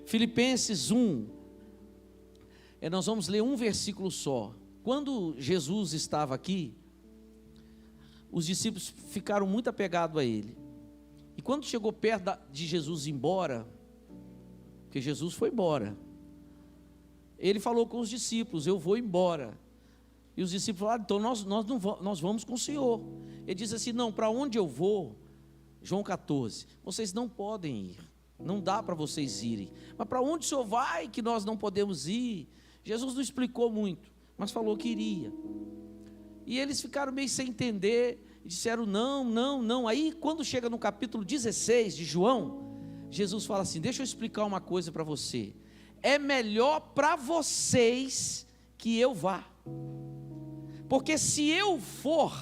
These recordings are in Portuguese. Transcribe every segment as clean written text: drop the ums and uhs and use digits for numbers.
Filipenses 1, nós vamos ler um versículo só. Quando Jesus estava aqui, os discípulos ficaram muito apegados a ele. E quando chegou perto de Jesus ir embora, porque Jesus foi embora, ele falou com os discípulos: eu vou embora. E os discípulos falaram: então nós vamos com o Senhor. Ele disse assim: não, para onde eu vou, João 14, vocês não podem ir, não dá para vocês irem. Mas para onde o Senhor vai que nós não podemos ir? Jesus não explicou muito, mas falou que iria. E eles ficaram meio sem entender, e disseram não, não, não. Aí quando chega no capítulo 16 de João, Jesus fala assim: deixa eu explicar uma coisa para você. É melhor para vocês que eu vá. Porque se eu for,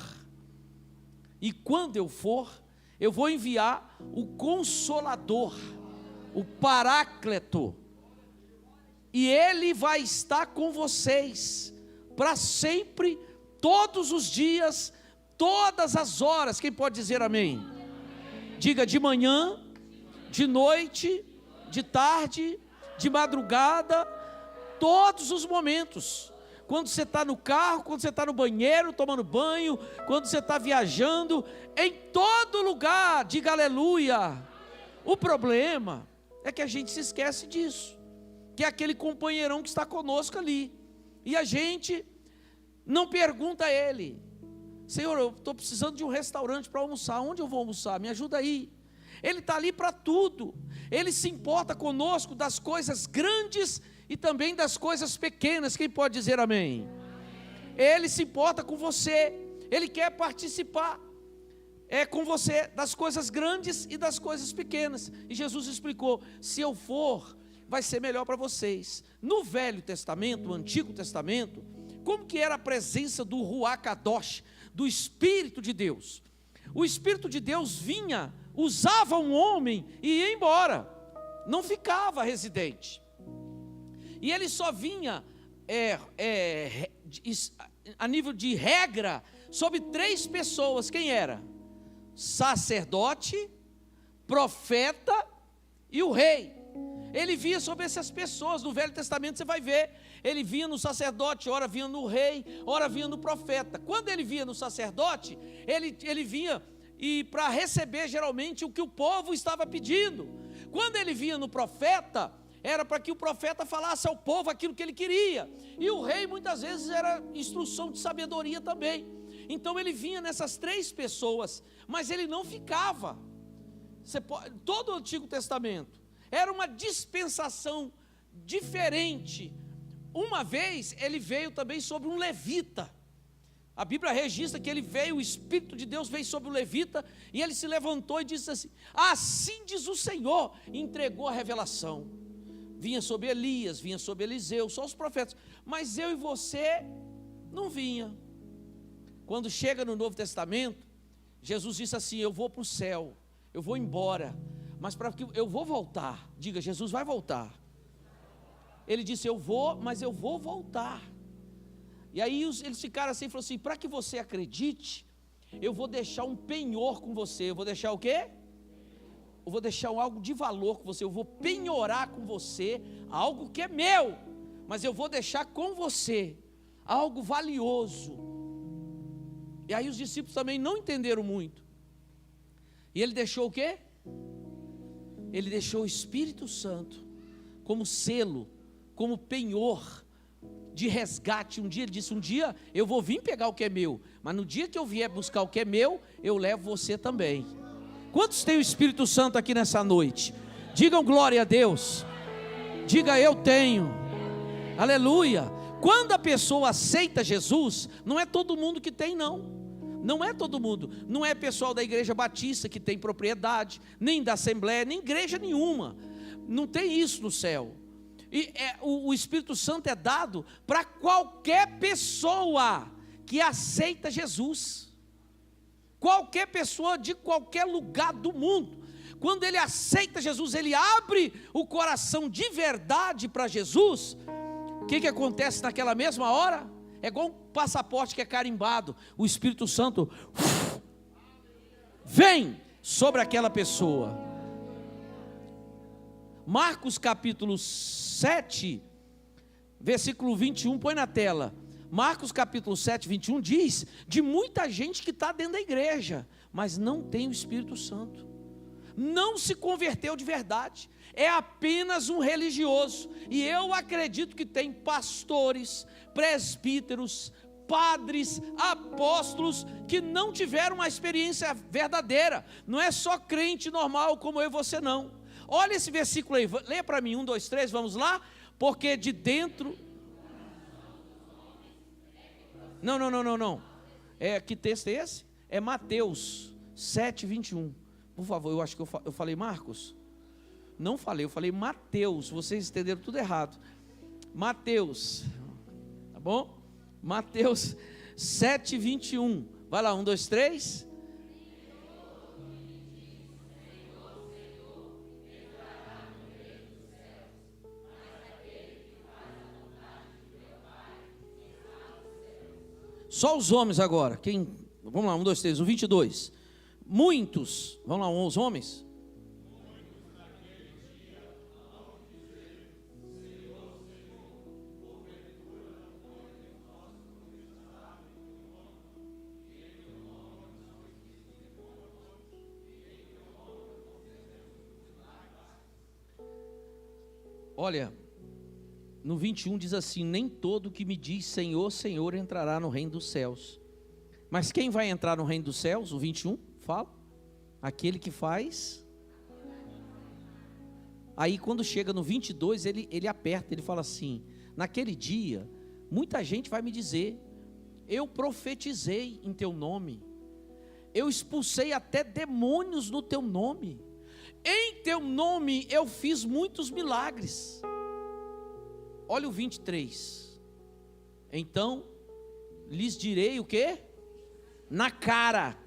e quando eu for, eu vou enviar o Consolador, o Paráclito, e ele vai estar com vocês para sempre, todos os dias, todas as horas. Quem pode dizer amém? Diga: de manhã, de noite, de tarde, de madrugada, todos os momentos. Quando você está no carro, quando você está no banheiro tomando banho, quando você está viajando, em todo lugar, diga aleluia. O problema é que a gente se esquece disso, que é aquele companheirão que está conosco ali, e a gente não pergunta a ele: Senhor, eu estou precisando de um restaurante para almoçar, onde eu vou almoçar? Me ajuda aí. Ele está ali para tudo, ele se importa conosco das coisas grandes e também das coisas pequenas. Quem pode dizer amém? Ele se importa com você, ele quer participar com você das coisas grandes e das coisas pequenas. E Jesus explicou: se eu for, vai ser melhor para vocês. No Velho Testamento, o Antigo Testamento, como que era a presença do Ruach Kadosh, do Espírito de Deus? O Espírito de Deus vinha, usava um homem e ia embora, não ficava residente. E ele só vinha a nível de regra sobre 3 pessoas. Quem era? Sacerdote, profeta e o rei. Ele vinha sobre essas pessoas. No Velho Testamento você vai ver, ele vinha no sacerdote, ora vinha no rei, ora vinha no profeta. Quando ele vinha no sacerdote, ele vinha e para receber geralmente o que o povo estava pedindo. Quando ele vinha no profeta, era para que o profeta falasse ao povo aquilo que ele queria. E o rei muitas vezes era instrução de sabedoria também. Então ele vinha nessas 3 pessoas, mas ele não ficava. Todo o Antigo Testamento era uma dispensação diferente. Uma vez ele veio também sobre um levita. A Bíblia registra que ele veio, o Espírito de Deus veio sobre o levita, e ele se levantou e disse assim: assim diz o Senhor, e entregou a revelação. Vinha sobre Elias, vinha sobre Eliseu, só os profetas, mas eu e você não vinha. Quando chega no Novo Testamento, Jesus disse assim: eu vou para o céu, eu vou embora, mas para que eu vou voltar. Diga: Jesus vai voltar. Ele disse: eu vou, mas eu vou voltar. E aí eles ficaram assim, falaram assim: para que você acredite, eu vou deixar um penhor com você. Eu vou deixar o quê? Eu vou deixar algo de valor com você. Eu vou penhorar com você algo que é meu, mas eu vou deixar com você algo valioso. E aí os discípulos também não entenderam muito. E ele deixou o quê? Ele deixou o Espírito Santo como selo, como penhor de resgate. Um dia ele disse: um dia eu vou vir pegar o que é meu, mas no dia que eu vier buscar o que é meu, eu levo você também. Quantos tem o Espírito Santo aqui nessa noite? Digam glória a Deus. Diga: eu tenho. Aleluia. Quando a pessoa aceita Jesus, não é todo mundo que tem, não. Não é todo mundo. Não é pessoal da igreja batista que tem propriedade, nem da assembleia, nem igreja nenhuma. Não tem isso no céu. E o Espírito Santo é dado para qualquer pessoa que aceita Jesus. Qualquer pessoa de qualquer lugar do mundo. Quando ele aceita Jesus, ele abre o coração de verdade para Jesus. O que acontece naquela mesma hora? É igual um passaporte que é carimbado. O Espírito Santo vem sobre aquela pessoa. Marcos capítulo 7, versículo 21, põe na tela. Marcos capítulo 7, 21 diz de muita gente que está dentro da igreja, mas não tem o Espírito Santo, não se converteu de verdade, é apenas um religioso. E eu acredito que tem pastores, presbíteros, padres, apóstolos que não tiveram uma experiência verdadeira. Não é só crente normal como eu e você não. Olha esse versículo aí, leia para mim, 1, 2, 3, vamos lá. Porque de dentro... Não. Que texto é esse? É Mateus 7, 21. Por favor, eu acho que eu falei Marcos? Não falei, eu falei Mateus. Vocês entenderam tudo errado. Mateus, tá bom? Mateus 7, 21. Vai lá, 1, 2, 3. Só os homens agora. Vamos lá, 1, 2, 3, o 22. Muitos, vamos lá, os homens. Olha, no 21 diz assim: nem todo que me diz Senhor, Senhor entrará no reino dos céus. Mas quem vai entrar no reino dos céus? O 21 fala: aquele que faz. Aí quando chega no 22 ele aperta, ele fala assim: naquele dia muita gente vai me dizer, eu profetizei em teu nome, eu expulsei até demônios no teu nome, em teu nome eu fiz muitos milagres. Olha o 23. Então lhes direi o quê? Na cara.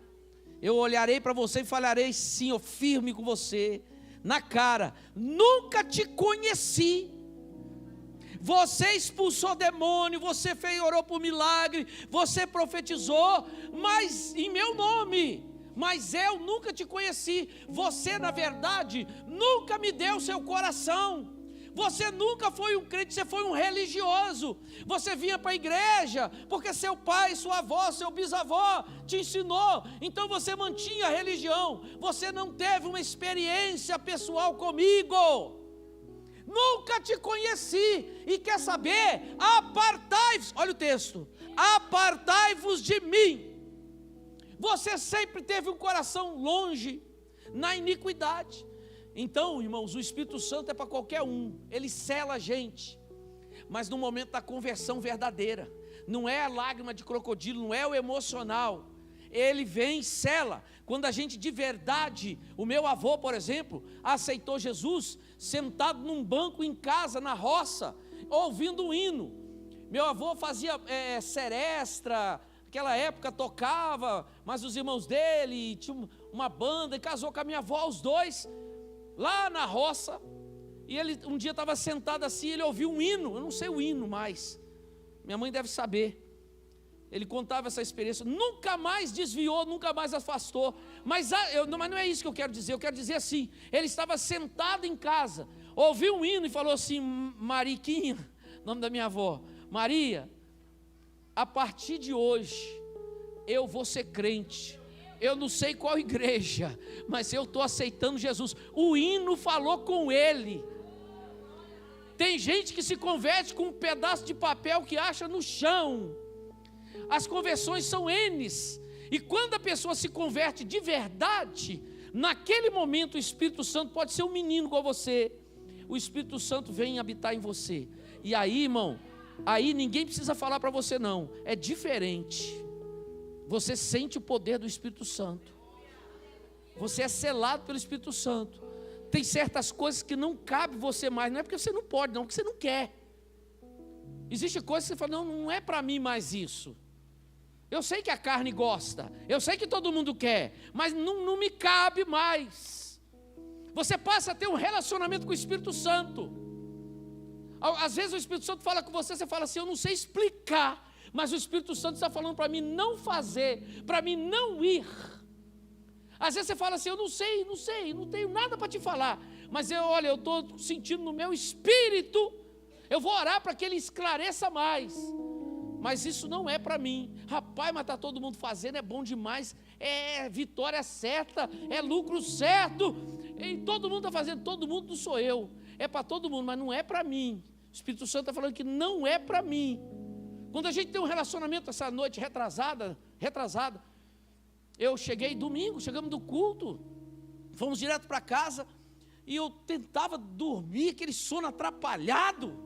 Eu olharei para você e falarei sim, eu firme com você, na cara: nunca te conheci. Você expulsou demônio, você orou por milagre, você profetizou, mas em meu nome, mas eu nunca te conheci. Você na verdade nunca me deu seu coração. Você nunca foi um crente, você foi um religioso. Você vinha para a igreja porque seu pai, sua avó, seu bisavó te ensinou. Então você mantinha a religião. Você não teve uma experiência pessoal comigo. Nunca te conheci. E quer saber? Apartai-vos. Olha o texto: apartai-vos de mim. Você sempre teve um coração longe, na iniquidade. Então, irmãos, o Espírito Santo é para qualquer um, ele sela a gente, mas no momento da conversão verdadeira, não é a lágrima de crocodilo, não é o emocional, ele vem e sela. Quando a gente de verdade, o meu avô, por exemplo, aceitou Jesus, sentado num banco em casa, na roça, ouvindo um hino. Meu avô fazia serestra, naquela época tocava, mas os irmãos dele tinham uma banda, e casou com a minha avó, os dois, lá na roça. E ele um dia estava sentado assim, ele ouviu um hino, eu não sei o hino mais, minha mãe deve saber. Ele contava essa experiência, nunca mais desviou, nunca mais afastou. Mas não é isso que eu quero dizer, eu quero dizer assim: ele estava sentado em casa, ouviu um hino e falou assim: Mariquinha, nome da minha avó, Maria, a partir de hoje eu vou ser crente. Eu não sei qual igreja, mas eu estou aceitando Jesus. O hino falou com ele. Tem gente que se converte com um pedaço de papel que acha no chão. As conversões são N's. E quando a pessoa se converte de verdade, naquele momento o Espírito Santo pode ser um menino igual você. O Espírito Santo vem habitar em você. E aí, irmão, aí ninguém precisa falar para você não. É diferente. Você sente o poder do Espírito Santo. Você é selado pelo Espírito Santo. Tem certas coisas que não cabe você mais. Não é porque você não pode, não, porque você não quer. Existe coisa que você fala: não é para mim mais isso. Eu sei que a carne gosta, eu sei que todo mundo quer, mas não me cabe mais. Você passa a ter um relacionamento com o Espírito Santo. Às vezes o Espírito Santo fala com você, você fala assim: eu não sei explicar, mas o Espírito Santo está falando para mim não fazer, para mim não ir. Às vezes você fala assim: eu não sei, não tenho nada para te falar, mas olha, eu estou sentindo no meu espírito, eu vou orar para que ele esclareça mais. Mas isso não é para mim. Rapaz, mas está todo mundo fazendo, é bom demais, é vitória certa, é lucro certo, e todo mundo está fazendo, todo mundo não sou eu, é para todo mundo, mas não é para mim. O Espírito Santo está falando que não é para mim. Quando a gente tem um relacionamento essa noite retrasada, eu cheguei domingo, chegamos do culto, fomos direto para casa, e eu tentava dormir, aquele sono atrapalhado,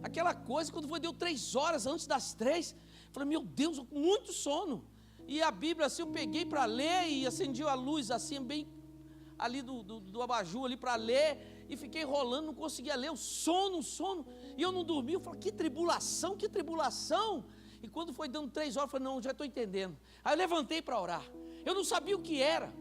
aquela coisa, quando deu 3 horas antes das 3, falei, meu Deus, muito sono. E a Bíblia assim, eu peguei para ler, e acendi a luz assim, bem ali do abajur ali para ler, e fiquei rolando, não conseguia ler, o sono, e eu não dormi. Eu falei, que tribulação, e quando foi dando 3 horas, eu falei, não, já estou entendendo. Aí eu levantei para orar, eu não sabia o que era,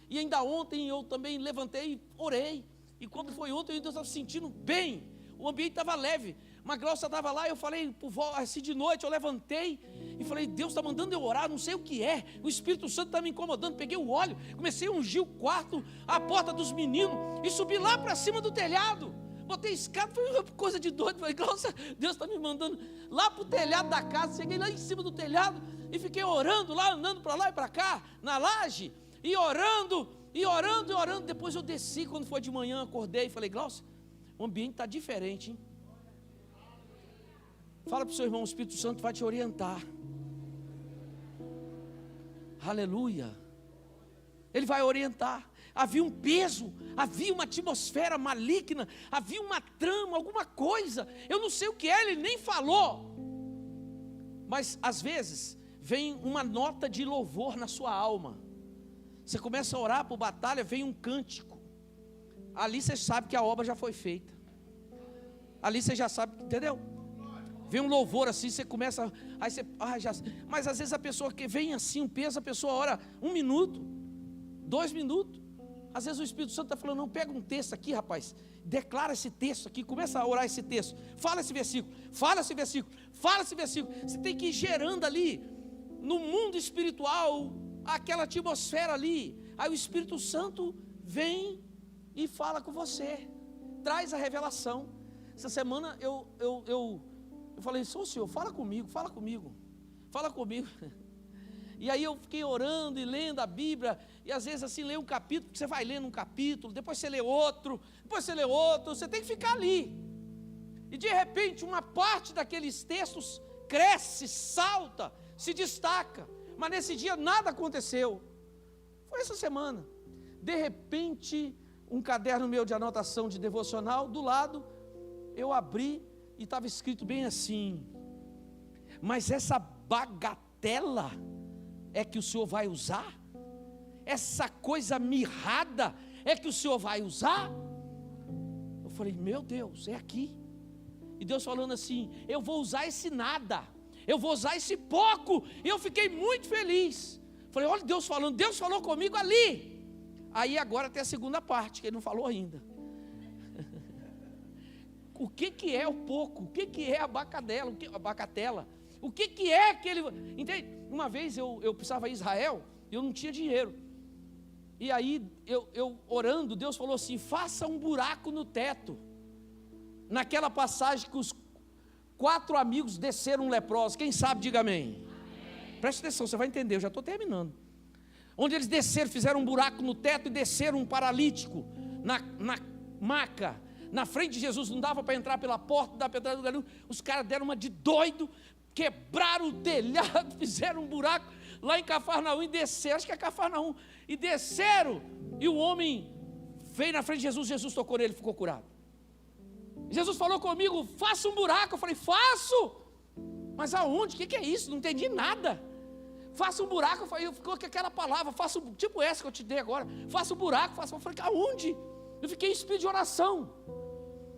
e ainda ontem eu também levantei e orei, e quando foi ontem eu ainda estava sentindo bem, o ambiente estava leve, uma Glaucia estava lá, eu falei, assim de noite, eu levantei, e falei, Deus está mandando eu orar, não sei o que é, o Espírito Santo está me incomodando, peguei o óleo, comecei a ungir o quarto, a porta dos meninos, e subi lá para cima do telhado, botei escada, foi uma coisa de doido, falei, Glaucia, Deus está me mandando lá para o telhado da casa, cheguei lá em cima do telhado, e fiquei orando lá, andando para lá e para cá, na laje, e orando, depois eu desci, quando foi de manhã, acordei, e falei, Glaucia, o ambiente está diferente, hein? Fala para o seu irmão, o Espírito Santo vai te orientar. Aleluia. Ele vai orientar. Havia um peso, havia uma atmosfera maligna, havia uma trama, alguma coisa. Eu não sei o que é, ele nem falou. Mas às vezes vem uma nota de louvor na sua alma. Você começa a orar por batalha, vem um cântico. Ali você sabe que a obra já foi feita. Ali você já sabe, entendeu? Vem um louvor assim, você começa, aí você, mas às vezes a pessoa que vem assim, um peso, a pessoa ora 1 minuto, 2 minutos, às vezes o Espírito Santo está falando, não, pega um texto aqui, rapaz, declara esse texto aqui, começa a orar esse texto, fala esse versículo, você tem que ir gerando ali, no mundo espiritual, aquela atmosfera ali, aí o Espírito Santo vem e fala com você, traz a revelação. Essa semana eu falei, Senhor, fala comigo. E aí eu fiquei orando e lendo a Bíblia, e às vezes assim, lê um capítulo, porque você vai lendo um capítulo, depois você lê outro, você tem que ficar ali. E de repente uma parte daqueles textos cresce, salta, se destaca, mas nesse dia nada aconteceu. Foi essa semana. De repente, um caderno meu de anotação de devocional, do lado, eu abri, e estava escrito bem assim, mas essa bagatela é que o Senhor vai usar? Essa coisa mirrada é que o Senhor vai usar? Eu falei, meu Deus, é aqui. E Deus falando assim, eu vou usar esse nada, eu vou usar esse pouco, e eu fiquei muito feliz. Falei, olha Deus falando, Deus falou comigo ali. Aí agora tem a segunda parte, que ele não falou ainda. O que é o pouco? O que é a bagatela? O que é aquele... Entende? Uma vez eu precisava ir a Israel, e eu não tinha dinheiro. E aí, eu orando, Deus falou assim, faça um buraco no teto. Naquela passagem que os 4 amigos desceram leprosos. Quem sabe, diga amém. Preste atenção, você vai entender, eu já estou terminando. Onde eles desceram, fizeram um buraco no teto e desceram um paralítico na maca. Na frente de Jesus, não dava para entrar pela porta, não dava para entrar no lugar nenhum. Os caras deram uma de doido, quebraram o telhado, fizeram um buraco lá em Cafarnaum e desceram, acho que é Cafarnaum, e desceram, e o homem veio na frente de Jesus, Jesus tocou nele, ficou curado. Jesus falou comigo, faça um buraco. Eu falei, faço, mas aonde? O que é isso? Não entendi nada. Faça um buraco. Eu ficou com aquela palavra, faça tipo essa que eu te dei agora, faça um buraco, faça. Eu falei, aonde? Eu fiquei em espírito de oração,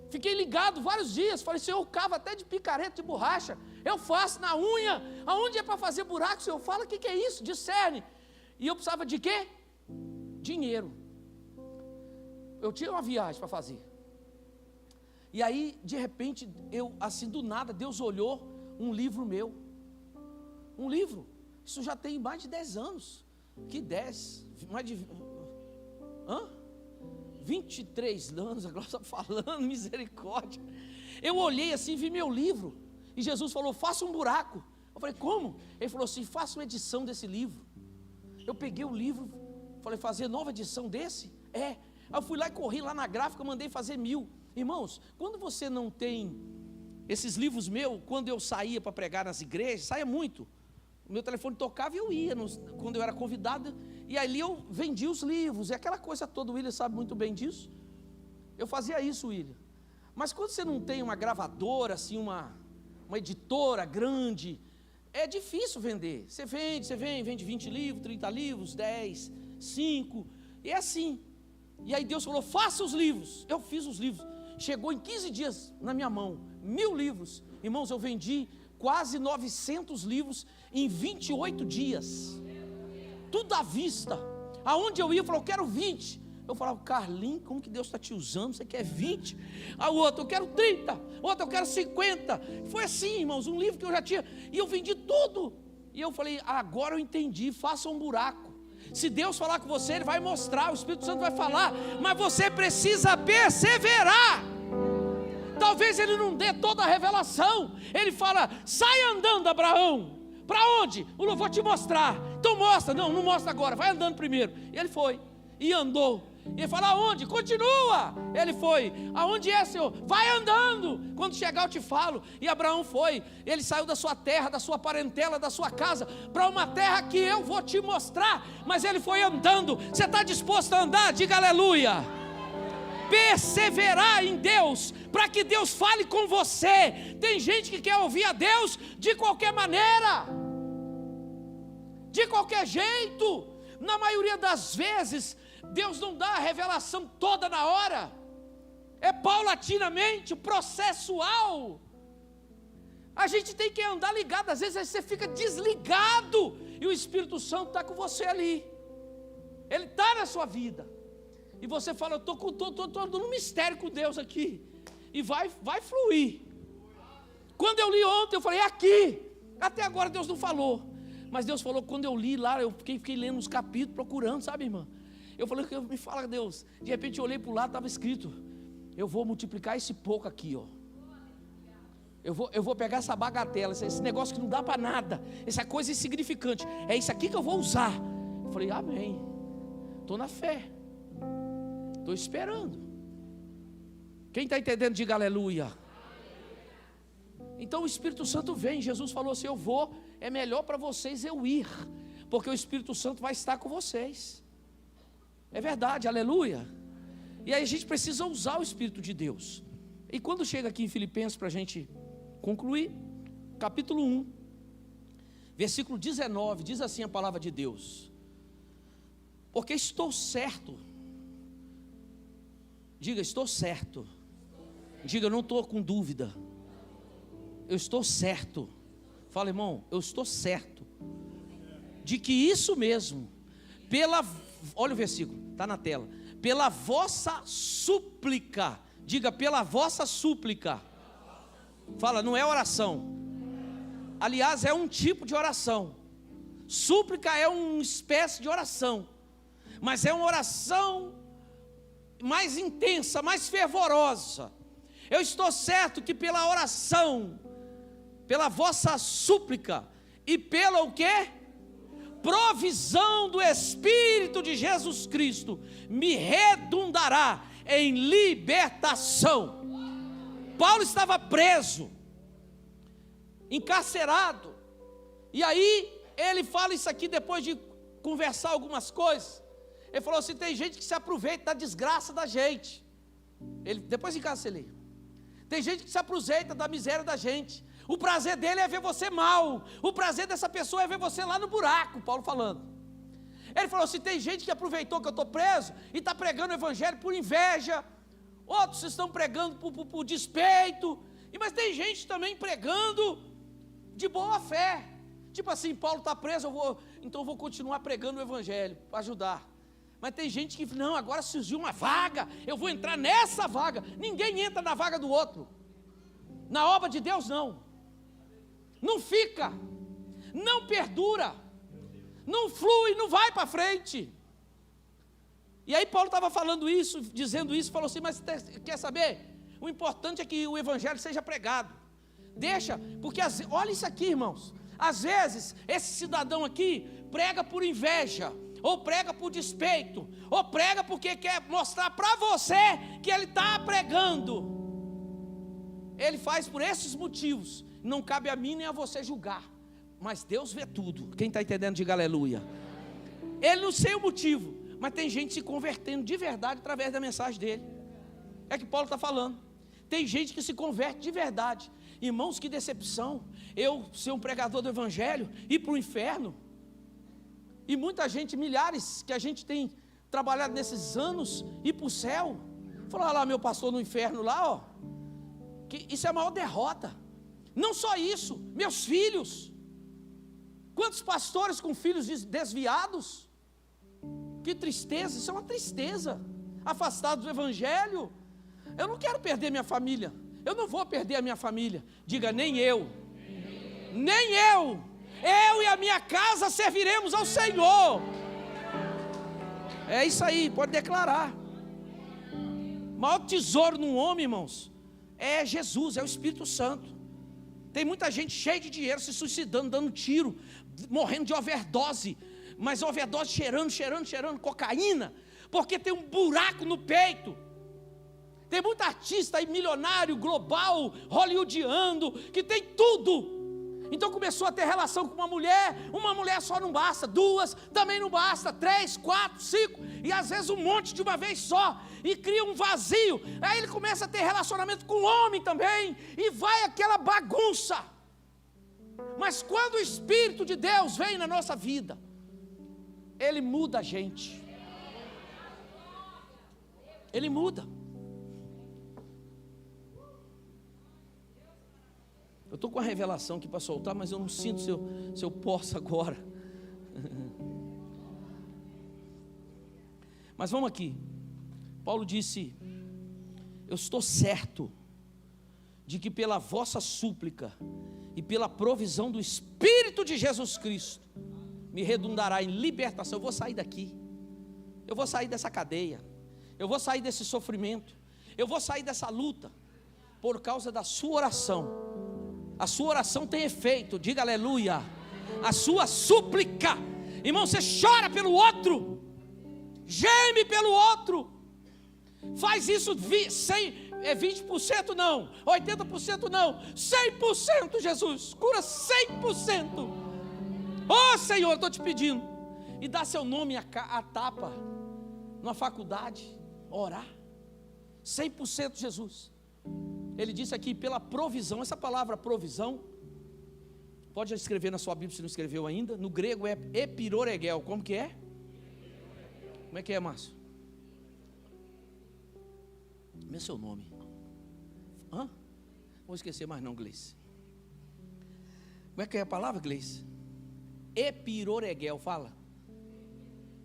fiquei ligado vários dias. Falei, Senhor, eu cavo até de picareta, de borracha, eu faço na unha, aonde é para fazer buraco? Senhor, fala o que é isso, discerne. E eu precisava de quê? Dinheiro. Eu tinha uma viagem para fazer. E aí, de repente, eu, assim, do nada, Deus olhou um livro meu. Um livro. Isso já tem mais de 10 anos. Que 10? Mais de... Hã? 23 anos, agora está falando, misericórdia. Eu olhei assim, vi meu livro, e Jesus falou, faça um buraco. Eu falei, como? Ele falou assim, faça uma edição desse livro. Eu peguei o livro, falei, fazer nova edição desse? Aí eu fui lá e corri lá na gráfica, mandei fazer 1000. Irmãos, quando você não tem esses livros meus, quando eu saía para pregar nas igrejas, saía muito. O meu telefone tocava e eu ia, quando eu era convidado, e ali eu vendia os livros, e aquela coisa toda, o William sabe muito bem disso. Eu fazia isso, William. Mas quando você não tem uma gravadora, assim, uma editora grande, é difícil vender. Você vende 20 livros, 30 livros, 10, 5, e é assim. E aí Deus falou, faça os livros. Eu fiz os livros. Chegou em 15 dias na minha mão, 1000 livros. Irmãos, eu vendi quase 900 livros em 28 dias. Tudo à vista. Aonde eu ia, eu falava, eu quero 20. Eu falava, Carlinhos, como que Deus está te usando? Você quer 20? A outro, eu quero 30. Outro, eu quero 50. Foi assim, irmãos, um livro que eu já tinha. E eu vendi tudo. E eu falei, agora eu entendi, faça um buraco. Se Deus falar com você, Ele vai mostrar, o Espírito Santo vai falar. Mas você precisa perseverar. Talvez Ele não dê toda a revelação. Ele fala, sai andando, Abraão. Para onde? Eu vou te mostrar. Então mostra. Não mostra agora, vai andando primeiro. E ele foi, e andou. E ele fala, aonde? Continua. Ele foi, aonde é, Senhor? Vai andando, quando chegar eu te falo. E Abraão foi, ele saiu da sua terra, da sua parentela, da sua casa, para uma terra que eu vou te mostrar. Mas ele foi andando. Você está disposto a andar? Diga aleluia. Perseverar em Deus, para que Deus fale com você. Tem gente que quer ouvir a Deus de qualquer maneira, de qualquer jeito. Na maioria das vezes Deus não dá a revelação toda na hora, é paulatinamente, processual. A gente tem que andar ligado. Às vezes você fica desligado e o Espírito Santo está com você ali, Ele está na sua vida, e você fala, eu estou no mistério com Deus aqui, e vai fluir. Quando eu li ontem, eu falei, é aqui. Até agora Deus não falou, mas Deus falou. Quando eu li lá, eu fiquei lendo os capítulos, procurando, sabe, irmã? Eu falei, me fala, Deus. De repente eu olhei para o lado, estava escrito, eu vou multiplicar esse pouco aqui, ó. Eu vou pegar essa bagatela, esse negócio que não dá para nada, essa coisa insignificante, é isso aqui que eu vou usar. Eu falei, amém. Estou na fé, estou esperando. Quem está entendendo, diga aleluia. Então o Espírito Santo vem. Jesus falou assim, eu vou, é melhor para vocês eu ir, porque o Espírito Santo vai estar com vocês. É verdade, aleluia. E aí a gente precisa usar o Espírito de Deus. E quando chega aqui em Filipenses, para a gente concluir, capítulo 1, versículo 19, diz assim a palavra de Deus, porque estou certo. Diga, estou certo. Diga, eu não estou com dúvida, eu estou certo. Fala, irmão, eu estou certo de que isso mesmo, olha o versículo, está na tela, pela vossa súplica. Diga, pela vossa súplica. Fala, não é oração. Aliás, é um tipo de oração. Súplica é uma espécie de oração, mas é uma oração mais intensa, mais fervorosa. Eu estou certo que pela oração, pela vossa súplica e pela o quê? Provisão do Espírito de Jesus Cristo, me redundará em libertação. Paulo estava preso, encarcerado, e aí ele fala isso aqui depois de conversar algumas coisas. Ele falou assim, tem gente que se aproveita da desgraça da gente. Depois em casa você lê. Tem gente que se aproveita da miséria da gente. O prazer dele é ver você mal, o prazer dessa pessoa é ver você lá no buraco. Paulo falando. Ele falou assim, tem gente que aproveitou que eu estou preso e está pregando o evangelho por inveja. Outros estão pregando por despeito. Mas tem gente também pregando de boa fé. Tipo assim, Paulo está preso, então eu vou continuar pregando o evangelho para ajudar. Mas tem gente que, não, agora surgiu uma vaga, eu vou entrar nessa vaga. Ninguém entra na vaga do outro. Na obra de Deus não fica, não perdura, não flui, não vai para frente. E aí Paulo estava falando isso, dizendo isso, falou assim, mas quer saber? O importante é que o evangelho seja pregado. Deixa, porque olha isso aqui, irmãos. Às vezes, esse cidadão aqui prega por inveja, ou prega por despeito, ou prega porque quer mostrar para você que ele está pregando. Ele faz por esses motivos. Não cabe a mim nem a você julgar, mas Deus vê tudo. Quem está entendendo, diga aleluia. Ele não sei o motivo, mas tem gente se convertendo de verdade através da mensagem dele. É que Paulo está falando. Tem gente que se converte de verdade. Irmãos, que decepção. Eu ser um pregador do evangelho, ir para o inferno. E muita gente, milhares que a gente tem trabalhado nesses anos, ir para o céu. Falou, olha lá meu pastor no inferno lá, ó. Que isso é a maior derrota. Não só isso, meus filhos. Quantos pastores com filhos desviados? Que tristeza, isso é uma tristeza. Afastados do evangelho. Eu não quero perder minha família. Eu não vou perder a minha família. Diga, nem eu. Nem eu. Eu e a minha casa serviremos ao Senhor. É isso aí, pode declarar. O maior tesouro num homem, irmãos, é Jesus, é o Espírito Santo. Tem muita gente cheia de dinheiro, se suicidando, dando tiro, morrendo de overdose. Mas overdose cheirando cocaína, porque tem um buraco no peito. Tem muito artista aí, milionário, global, hollywoodiano, que tem tudo. Então começou a ter relação com uma mulher só não basta, duas também não basta, 3, 4, 5, e às vezes um monte de uma vez só, e cria um vazio. Aí ele começa a ter relacionamento com o homem também, e vai aquela bagunça. Mas quando o Espírito de Deus vem na nossa vida, Ele muda a gente. Ele muda. Eu estou com a revelação aqui para soltar, mas eu não sinto se eu posso agora. Mas vamos aqui. Paulo disse, eu estou certo de que pela vossa súplica e pela provisão do Espírito de Jesus Cristo, me redundará em libertação. Eu vou sair daqui, eu vou sair dessa cadeia, eu vou sair desse sofrimento, eu vou sair dessa luta, por causa da sua oração. A sua oração tem efeito, diga aleluia. A sua súplica, irmão, você chora pelo outro, geme pelo outro, faz isso 20% não, 80% não, 100%, Jesus, cura 100%. Oh Senhor, eu estou te pedindo. E dá seu nome à tapa, numa faculdade, orar, 100% Jesus. Ele disse aqui, pela provisão. Essa palavra provisão, pode escrever na sua Bíblia se não escreveu ainda. No grego é epiroregel. Como que é? Como é que é, Márcio? Como é seu nome? Hã? Vou esquecer mais não, Gleice. Como é que é a palavra, Gleice? Epiroregel, fala.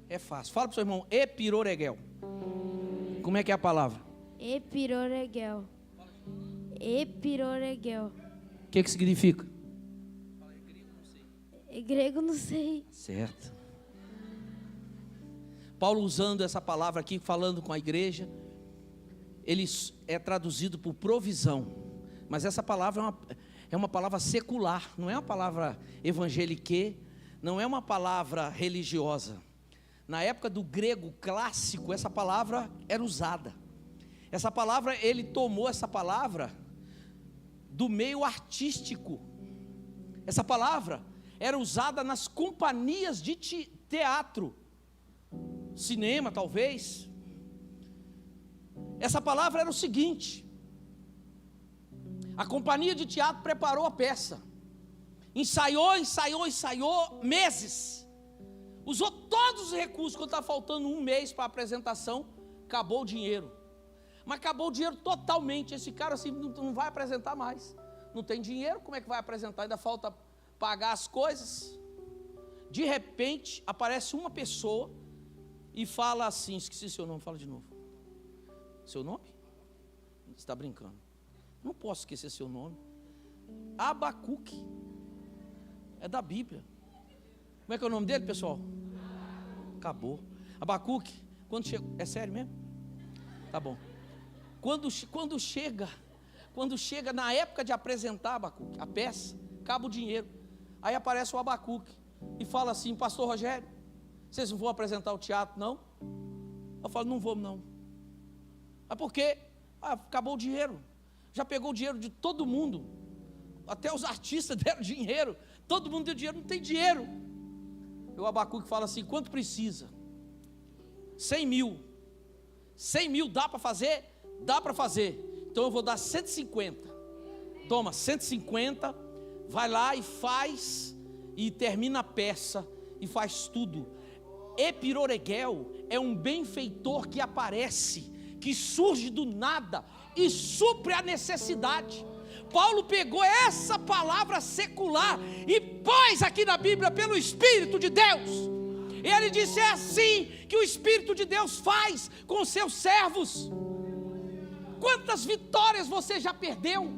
É fácil. Fala para o seu irmão, epiroregel. Como é que é a palavra? Epiroregel. Epiroregel. O que significa? Grego não sei. Certo. Paulo usando essa palavra aqui, falando com a igreja, ele é traduzido por provisão. Mas essa palavra é uma palavra secular, não é uma palavra evangelique, não é uma palavra religiosa. Na época do grego clássico, essa palavra era usada. Essa palavra, ele tomou essa palavra do meio artístico. Essa palavra era usada nas companhias de teatro, cinema talvez. Essa palavra era o seguinte: a companhia de teatro preparou a peça, ensaiou meses, usou todos os recursos. Quando está faltando um mês para a apresentação, acabou o dinheiro. Mas acabou o dinheiro totalmente. Esse cara assim não vai apresentar mais. Não tem dinheiro, como é que vai apresentar? Ainda falta pagar as coisas. De repente aparece uma pessoa e fala assim, esqueci seu nome, fala de novo. Seu nome? Você está brincando? Não posso esquecer seu nome. Abacuque. É da Bíblia. Como é que é o nome dele, pessoal? Acabou. Abacuque, Quando chega, é sério mesmo? Tá bom. Quando chega na época de apresentar, Abacuque, a peça, acaba o dinheiro. Aí aparece o Abacuque e fala assim: pastor Rogério, vocês não vão apresentar o teatro, não? Eu falo: não vamos, não. Mas por quê? Acabou o dinheiro. Já pegou o dinheiro de todo mundo. Até os artistas deram dinheiro. Todo mundo deu dinheiro, não tem dinheiro. E o Abacuque fala assim: quanto precisa? 100 mil. 100 mil dá para fazer? Dá para fazer. Então eu vou dar 150. Toma, 150. Vai lá e faz. E termina a peça. E faz tudo. Epiroregel é um benfeitor que aparece, que surge do nada e supre a necessidade. Paulo pegou essa palavra secular e pôs aqui na Bíblia pelo Espírito de Deus. E ele disse: é assim que o Espírito de Deus faz com os seus servos. Quantas vitórias você já perdeu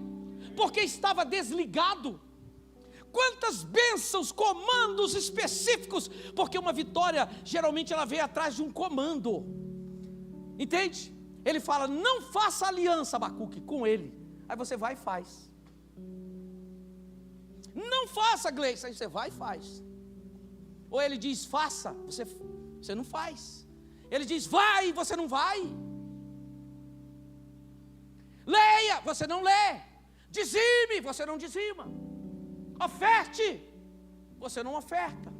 porque estava desligado? Quantas bênçãos, comandos específicos, porque uma vitória geralmente ela vem atrás de um comando. Entende? Ele fala: não faça aliança, Abacuque, com ele. Aí você vai e faz. Não faça, Gleice. Aí você vai e faz. Ou ele diz: faça, você não faz. Ele diz: vai, você não vai. Leia, você não lê. Dizime, você não dizima. Oferte, você não oferta.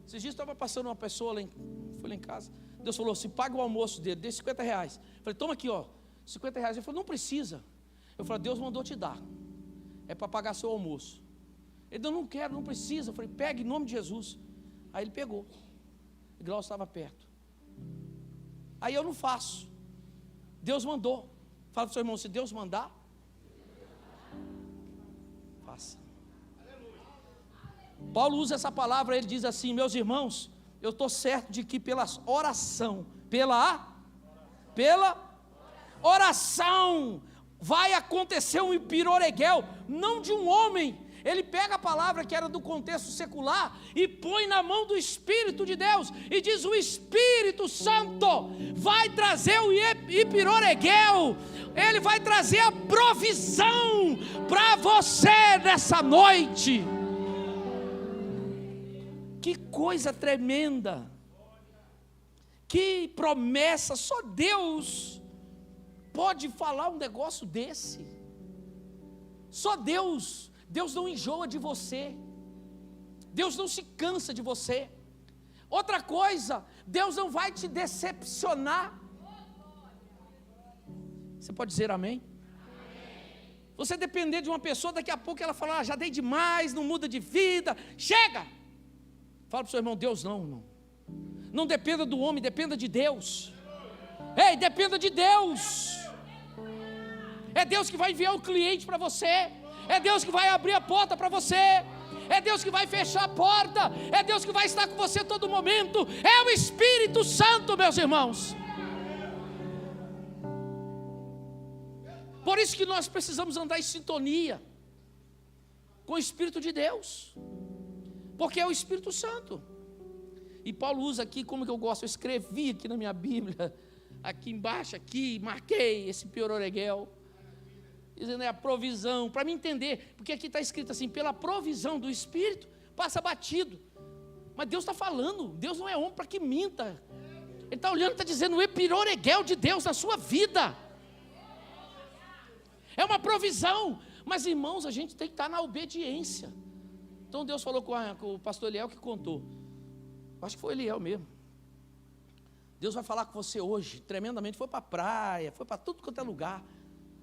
Esses dias estava passando uma pessoa foi lá em casa. Deus falou assim: paga o almoço dele, dê 50 reais. Eu falei: toma aqui, ó, 50 reais. Ele falou: não precisa. Eu falei: Deus mandou te dar, é para pagar seu almoço. Ele disse: não quero, não precisa. Eu falei: pega em nome de Jesus. Aí ele pegou. O Glaucio estava perto. Aí eu não faço. Deus mandou. Fala para o seu irmão: se Deus mandar, faça. Paulo usa essa palavra, ele diz assim: meus irmãos, eu estou certo de que pela oração vai acontecer um epiroregel, não de um homem. Ele pega a palavra que era do contexto secular e põe na mão do Espírito de Deus e diz: o Espírito Santo vai trazer o epiroregel, ele vai trazer a provisão para você nessa noite. Que coisa tremenda, que promessa, só Deus pode falar um negócio desse. Só Deus não enjoa de você, Deus não se cansa de você. Outra coisa, Deus não vai te decepcionar. Você pode dizer amém? Você depender de uma pessoa, daqui a pouco ela fala: já dei demais, não muda de vida, chega. Fala para o seu irmão: Deus não, irmão. Não dependa do homem, dependa de Deus. Ei, dependa de Deus. É Deus que vai enviar o cliente para você. É Deus que vai abrir a porta para você. É Deus que vai fechar a porta. É Deus que vai estar com você a todo momento. É o Espírito Santo, meus irmãos. Por isso que nós precisamos andar em sintonia com o Espírito de Deus, porque é o Espírito Santo. E Paulo usa aqui, como que eu gosto, eu escrevi aqui na minha Bíblia, aqui embaixo, aqui, marquei esse epiroregel, dizendo: é a provisão, para me entender, porque aqui está escrito assim: pela provisão do Espírito, passa batido. Mas Deus está falando, Deus não é homem para que minta. Ele está olhando e está dizendo: o epiroregel de Deus na sua vida. É uma provisão. Mas, irmãos, a gente tem que estar na obediência. Então Deus falou com o pastor Eliel, que contou. Acho que foi Eliel mesmo. Deus vai falar com você hoje, tremendamente. Foi para a praia, foi para tudo quanto é lugar.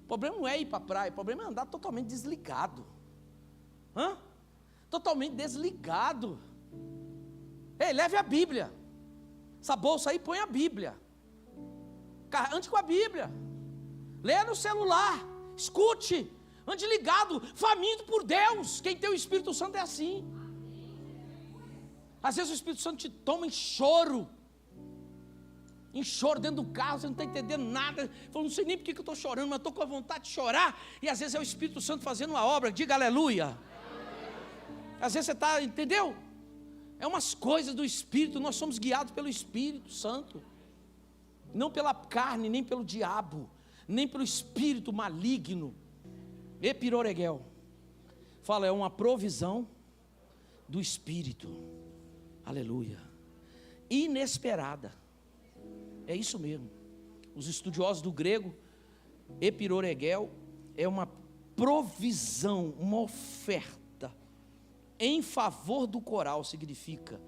O problema não é ir para a praia, o problema é andar totalmente desligado. Totalmente desligado. Ei, leve a Bíblia. Essa bolsa aí, põe a Bíblia. Ande com a Bíblia. Leia no celular. Escute. Ande ligado, faminto por Deus. Quem tem o Espírito Santo é assim. Às vezes o Espírito Santo te toma em choro dentro do carro, você não está entendendo nada. Falou: não sei nem porque que eu estou chorando, mas estou com a vontade de chorar. E às vezes é o Espírito Santo fazendo uma obra. Diga aleluia. Às vezes você está, entendeu? É umas coisas do Espírito, nós somos guiados pelo Espírito Santo. Não pela carne, nem pelo diabo, nem pelo espírito maligno. Epiroreguel. Fala, é uma provisão do Espírito. Aleluia. Inesperada. É isso mesmo. Os estudiosos do grego, epiroreguel é uma provisão, uma oferta em favor do coral, significa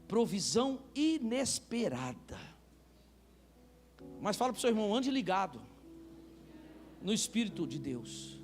provisão inesperada. Mas fala para o seu irmão, ande ligado no Espírito de Deus.